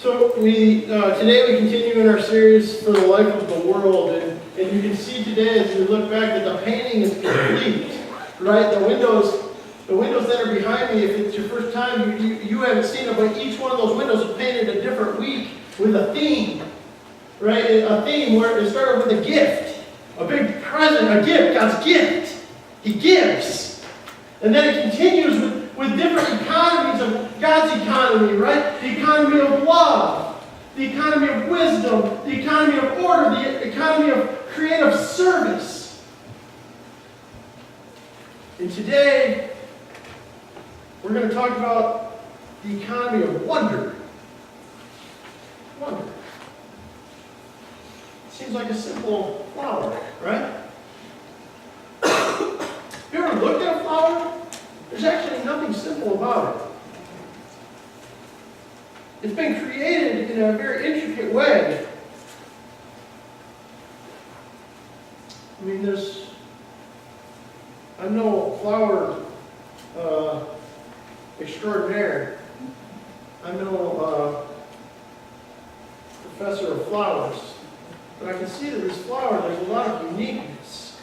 So today we continue in our series for the life of the world, and you can see today as we look back that the painting is complete, right? The windows that are behind me, if it's your first time, you haven't seen them, but each one of those windows is painted a different week with a theme, right? A theme where it started with a gift, a big present, a gift, God's gift. He gives. And then it continues with different economies of God's economy, right? The economy of love, the economy of wisdom, the economy of order, the economy of creative service. And today, we're going to talk about the economy of wonder. Wonder. Seems like a simple flower, right? Have you ever looked at a flower? There's actually nothing simple about it. It's been created in a very intricate way. I mean, I'm no flower extraordinaire. I'm no professor of flowers. But I can see that this flower, there's a lot of uniqueness.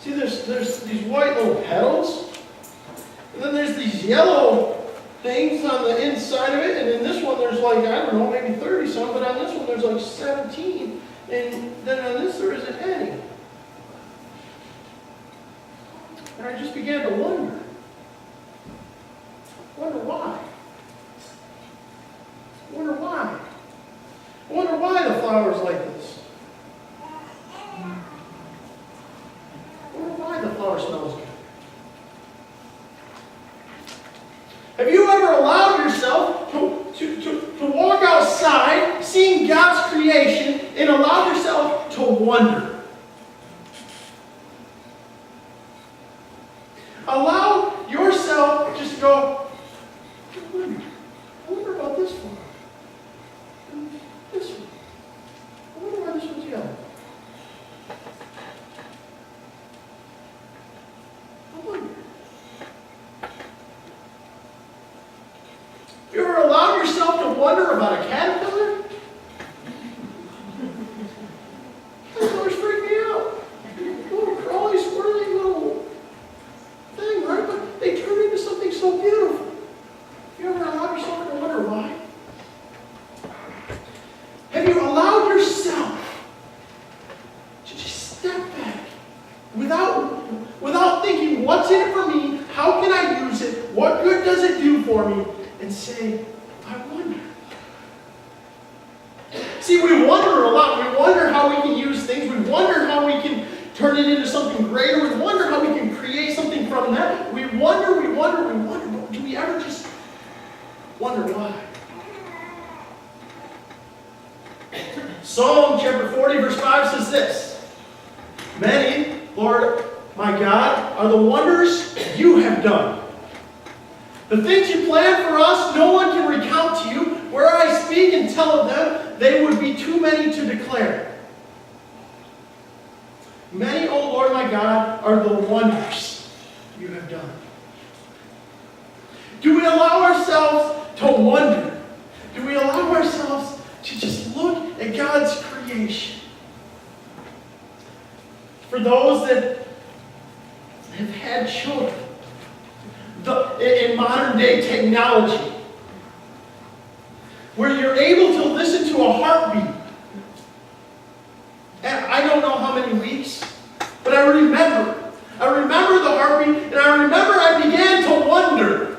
See, there's these white little petals, and then there's these yellow things on the inside of it, and in this one there's like, I don't know, maybe 30 some, but on this one there's like 17, and then on this there isn't any. And I just began to wonder why. I wonder why the flower's like this. I wonder why the flower smells good. Have you ever allowed yourself to walk outside, seeing God's creation, and allowed yourself to wonder? Allow yourself just to go, I wonder about this one. And this one. I wonder why this one's yellow. I wonder. You ever allowed yourself to wonder about a caterpillar? Caterpillars freak me out. Little crawly, squirrely little thing, right? But they turn into something so beautiful. You ever allowed yourself to wonder why? Have you allowed yourself to just step back without thinking, what's in it for me? How can I use it? What good does it do for me? And say, I wonder. See, we wonder a lot. We wonder how we can use things. We wonder how we can turn it into something greater. We wonder how we can create something from that. We wonder. But do we ever just wonder why? Psalm chapter 40, verse 5 says this. Many, Lord my God, are the wonders you have done. The things you plan for us, no one can recount to you. Where I speak and tell of them, they would be too many to declare. Many, O Lord my God, are the wonders you have done. Do we allow ourselves to wonder? Do we allow ourselves to just look at God's creation? For those that have had children, in modern day technology, where you're able to listen to a heartbeat. And I don't know how many weeks, but I remember the heartbeat, and I remember I began to wonder.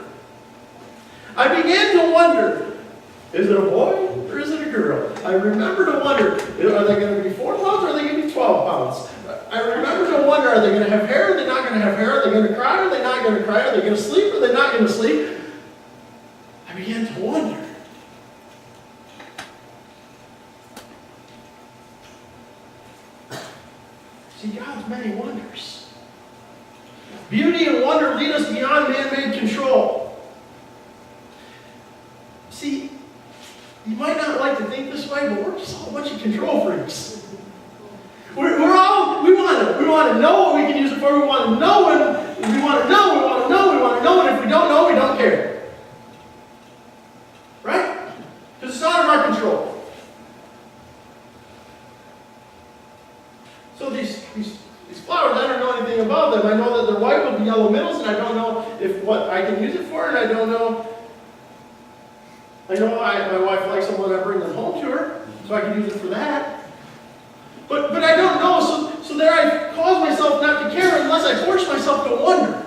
Is it a boy or is it a girl? I remember to wonder, are they going to be 4 pounds or are they going to be 12 pounds? I remember to wonder, are they going to have hair? Are they not going to have hair? Are they going to cry? Are they not going to cry? Are they going to sleep? Are they not going to sleep? I began to wonder. See, God's many wonders. Beauty and wonder lead us beyond man-made control. See, you might not like to think this way, but we're just all a bunch of control freaks. We want to know what we can use it for. We want to know when we want to know, and if we don't know, we don't care. Right? our control. So these flowers, I don't know anything about them. I know that they're white with the yellow middles, and I don't know if what I can use it for, and I don't know. I know my wife likes them when I bring them home to her, so I can use it for that. But I don't know, so there I cause myself not to care unless I force myself to wonder.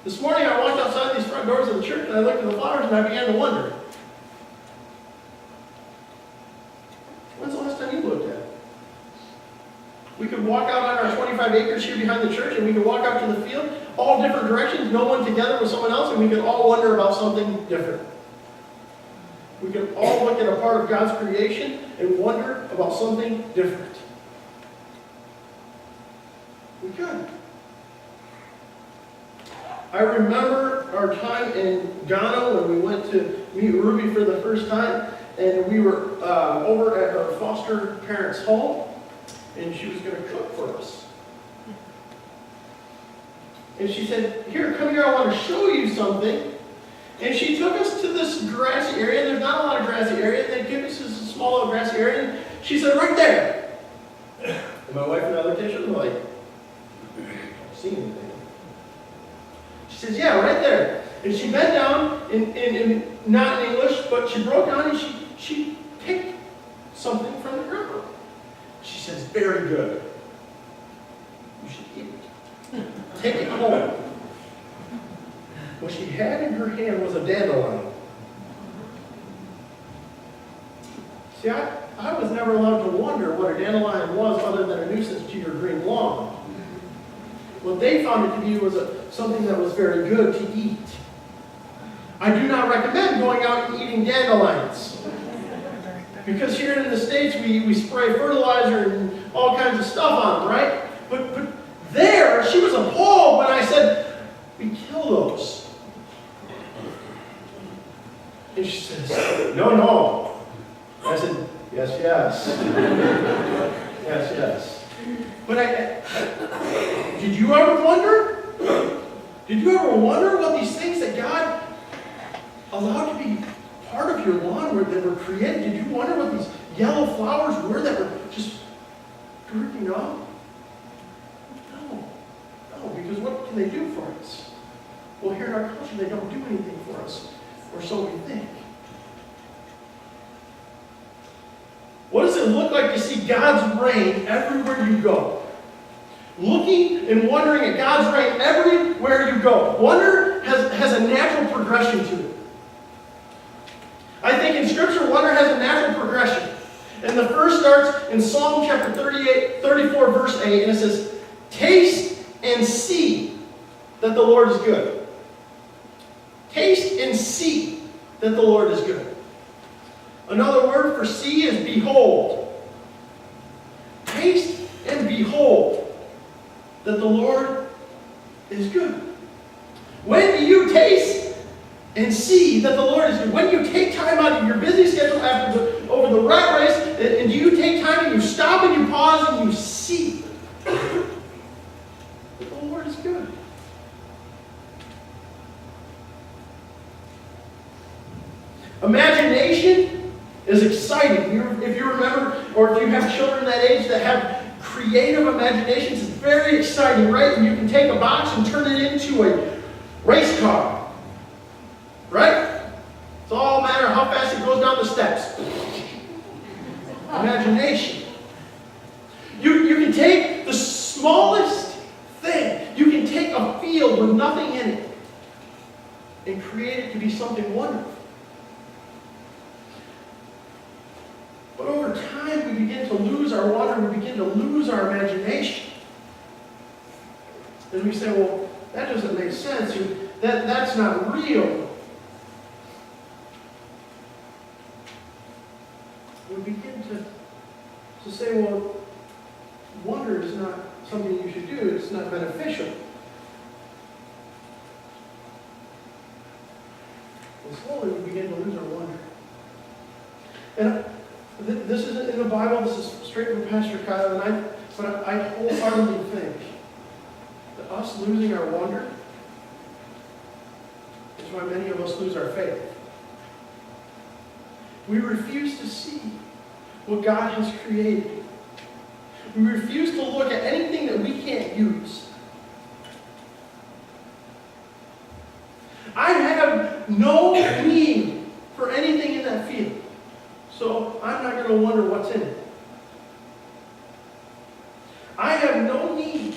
This morning I walked outside these front doors of the church and I looked at the flowers and I began to wonder. When's the last time you looked at it? We could walk out on our 25 acres here behind the church and we could walk out to the field, all different directions, no one together with someone else, and we could all wonder about something different. We could all look at a part of God's creation and wonder about something different. We could. I remember our time in Ghana when we went to meet Ruby for the first time, and we were over at her foster parents' home, and she was going to cook for us. And she said, "Here, come here, I want to show you something." And she took us to this grassy area. There's not a lot of grassy area. They gave us this small little grassy area. And she said, "Right there." And my wife and I looked at each other like, I don't see anything. She says, "Yeah, right there." And she bent down, in not in English, but she broke down and she picked something from the ground. She says, "Very good. You should eat it. Take it home." What she had in her hand was a dandelion. See, I was never allowed to wonder what a dandelion was other than a nuisance to your green lawn. What they found it to be was something that was very good to eat. I do not recommend going out and eating dandelions. Because here in the States, we spray fertilizer and all kinds of stuff on them, right? But there, she was appalled when I said, "We kill those." And she says, "No, no." I said, "Yes, yes." Yes, yes. But did you ever wonder? Did you ever wonder what these things that God allowed to be part of your lawn that were created? Did you wonder what these yellow flowers were that were just drooping up? No. No, because what can they do for us? Well, here in our culture, they don't do anything for us, or so we think. What does it look like to see God's reign everywhere you go? Looking and wondering at God's reign everywhere you go. Wonder has a natural progression to it. I think in Scripture, wonder has a natural progression. And the first starts in Psalm chapter 34, verse 8, and it says, "Taste and see that the Lord is good." Taste and see that the Lord is good. Another word for see is behold. Taste and behold that the Lord is good. When do you taste and see that the Lord is good? When you take time out of your busy schedule over the rat race, and do you take time and you stop and you pause and you see that the Lord is good? Imagination is exciting. If you remember, or if you have children that age that have creative imaginations, it's very exciting, right? And you can take a box and turn it into a race car, right? It's all a matter of how fast it goes down the steps. Imagination. You can take the smallest thing. You can take a field with nothing in it and create it to be something wonderful. But over time, we begin to lose our wonder, we begin to lose our imagination. And we say, well, that doesn't make sense. That's not real. We begin to say, well, wonder is not something you should do. It's not beneficial. And slowly we begin to lose our wonder. And this isn't in the Bible, this is straight from Pastor Kyle, but I wholeheartedly think that us losing our wonder is why many of us lose our faith. We refuse to see what God has created. We refuse to look at anything that we can't use. I have no need for anything in that field, so I'm not going to wonder what's in it. I have no need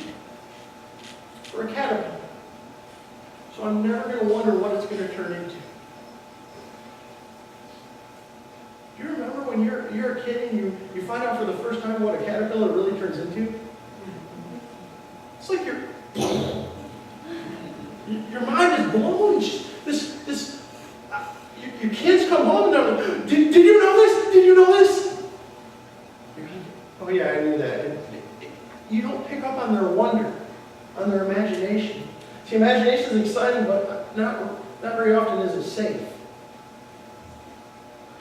for a caterpillar, so I'm never going to wonder what it's going to turn into. Do you remember when you're a kid and you find out for the first time what a caterpillar really turns into? It's like your mind is blown. Your kids come home and they're like, did you know this? Did you know this? You're like, oh yeah, I knew that. You don't pick up on their wonder, on their imagination. See, imagination is exciting, but not very often is it safe.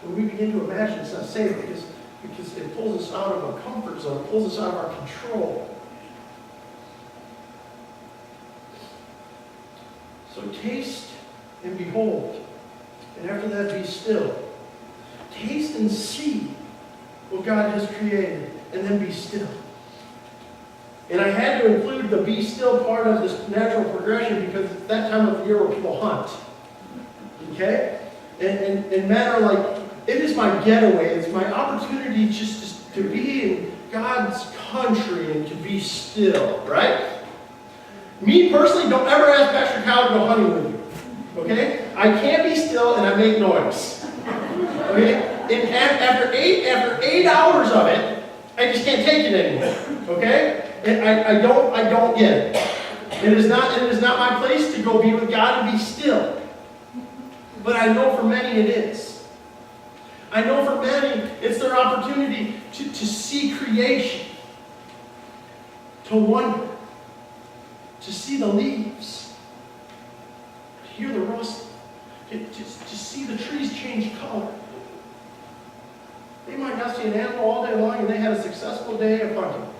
When we begin to imagine, it's not safe because it pulls us out of our comfort zone, it pulls us out of our control. So taste and behold, and after that be still. Taste and see what God has created, and then be still. And I had to include the be still part of this natural progression because it's that time of year where people hunt. Okay? And men are like, it is my getaway. It's my opportunity just to be in God's country and to be still, right? Me personally, don't ever ask Pastor Kyle to go hunting with you. Okay? I can't be still and I make noise. Okay? And after 8 hours of it, I just can't take it anymore. Okay? And I don't get it. It is not my place to go be with God and be still. But I know for many it is. I know for many it's their opportunity to see creation, to wonder, to see the leaves, to hear the rustling, to see the trees change color. They might not see an animal all day long and they had a successful day of hunting.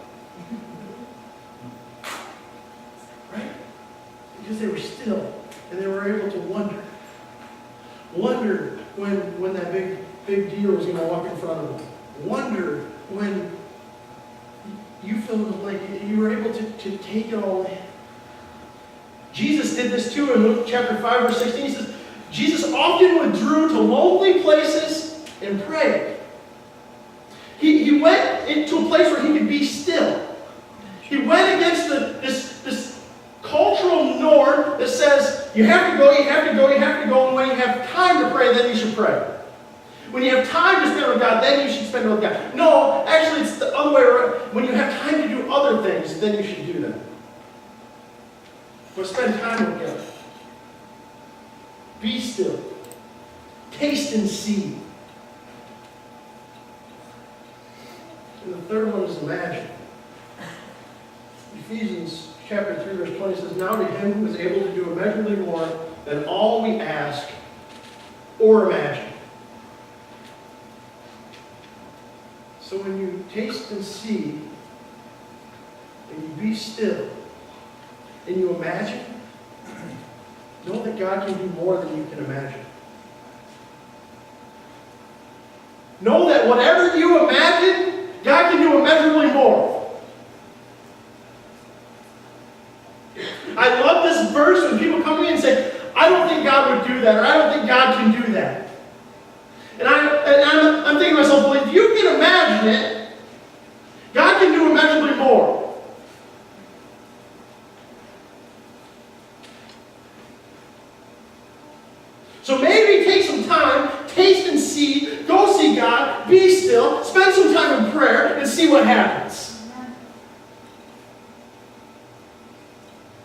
Right? Because they were still and they were able to wonder. Wonder when that big deer was going to walk in front of them. Wonder when you fill in the blank. You were able to take it all in. Jesus did this too in Luke chapter 5, verse 16. He says, Jesus often withdrew to lonely places and prayed. He went into a place where he could be still. He went against this cultural norm that says you have to go, you have to go, you have to go, and when you have time to pray, then you should pray. When you have time to spend with God, then you should spend with God. No, actually it's the other way around. When you have time to do other things, then you should do them. Or spend time with God. Be still. Taste and see. And the third one is imagine. Ephesians chapter 3, verse 20 says, now to him who is able to do immeasurably more than all we ask or imagine. So when you taste and see, and you be still, and you imagine, know that God can do more than you can imagine. Know that whatever you imagine, God can do immeasurably more. I love this verse when people come to me and say, I don't think God would do that, or I don't think God can do that. And I'm thinking to myself, well, if you can imagine it, God can do immeasurably more. So maybe take some time, taste and see, go see God, be still, spend some time in prayer, and see what happens.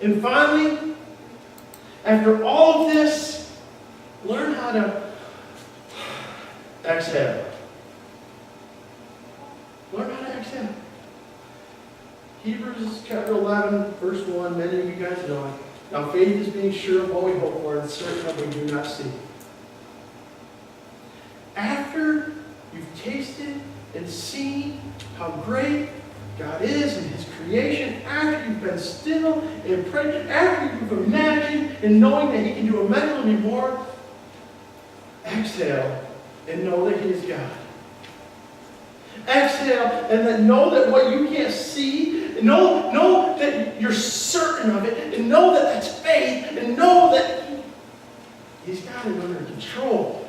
And finally, after all of this, learn how to exhale. Learn how to exhale. Hebrews chapter 11, verse 1, many of you guys know it. Now faith is being sure of what we hope for and certain of what we do not see. After you've tasted and seen how great God is in His creation, after you've been still and prayed, after you've imagined and knowing that He can do immeasurably more, exhale and know that He is God. Exhale and then know that what you can't see, know that you're certain of it, and know that that's faith, and know that He's got it under control.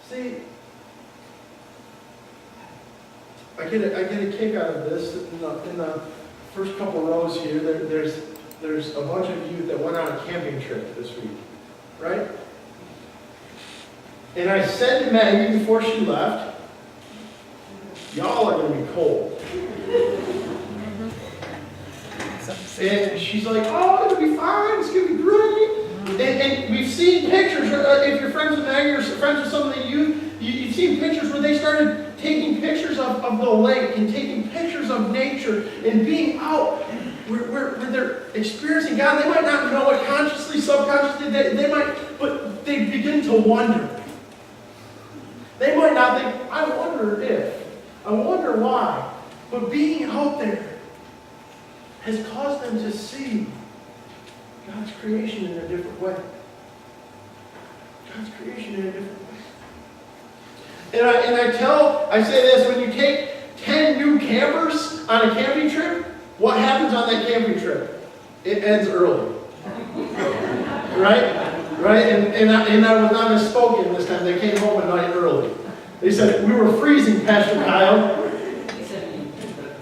See, I get a kick out of this. In the first couple rows here, there's a bunch of you that went on a camping trip this week, right? And I said to Maggie before she left, y'all are going to be cold. And she's like, oh, it'll be fine, it's going to be great. And we've seen pictures, if you're friends with Maggie or friends with some of the youth, you've seen pictures where they started taking pictures of the lake and taking pictures of nature and being out where they're experiencing God. They might not know it consciously, subconsciously, they might, but they begin to wonder. They might not think, I wonder if, I wonder why. But being out there has caused them to see God's creation in a different way. God's creation in a different way. And I say this, when you take 10 new campers on a camping trip, what happens on that camping trip? It ends early. Right? Right? And I was not misspoken this time. They came home at night early. They said, we were freezing, Pastor Kyle.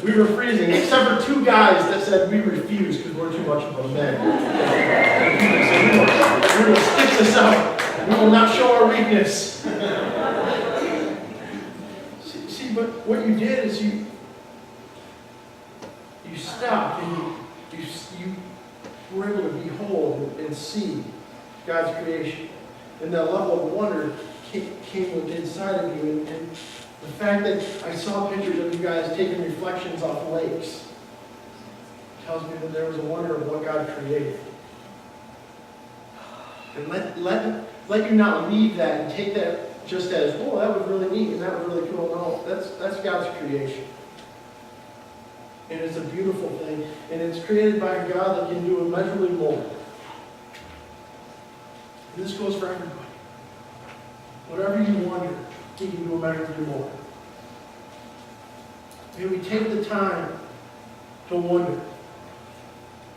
We were freezing, except for two guys that said we refuse because we're too much of a men. We will stick this out. We will not show our weakness. See, but what you did is you stopped and you were able to behold and see God's creation. And that level of wonder came within inside of you. And the fact that I saw pictures of you guys taking reflections off lakes tells me that there was a wonder of what God created. And let you not leave that and take that just as, oh, that was really neat and that was really cool. No, that's God's creation. And it's a beautiful thing. And it's created by a God that can do immeasurably more. And this goes for everybody. Whatever you wonder, He can do immeasurably more. May we take the time to wonder.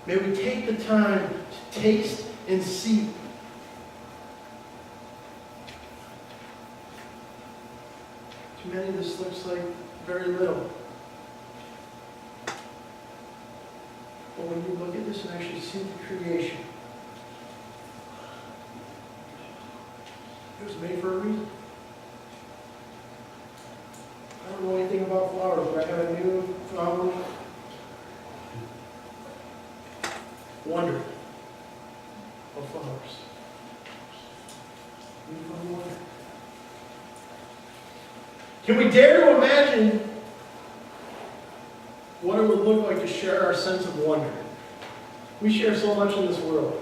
May we take the time to taste and see. To many, this looks like very little. But when you look at this and actually see the creation, it was made for a reason. I don't know anything about flowers, but I have a new flower wonder of flowers. New wonder. Can we dare to imagine what it would look like to share our sense of wonder? We share so much in this world.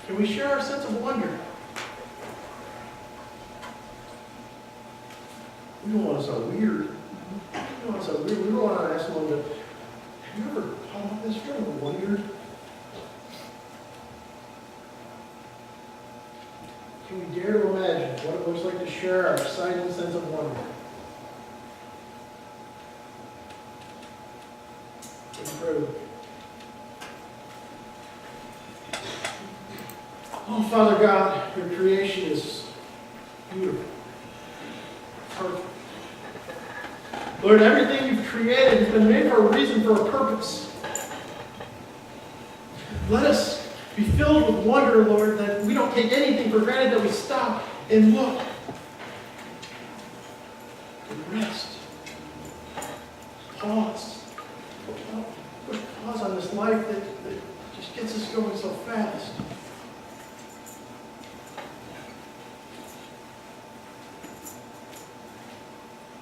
Can we share our sense of wonder? We don't want to sound weird. We don't want to ask someone to, have you ever thought about this? Have you ever wondered? Can we dare to imagine what it looks like to share our exciting sense of wonder? Incredible. Oh, Father God, your creation is beautiful. Perfect. Lord, everything you've created has been made for a reason, for a purpose. Let us be filled with wonder, Lord, that we don't take anything for granted, that we stop and look and rest. Pause. Push pause on this life that just gets us going so fast.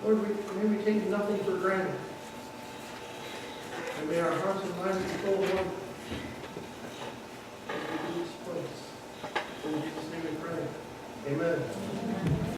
Lord, may we take nothing for granted. And may our hearts and minds be full of wonder. In Jesus' place. In Jesus' name we pray. Amen.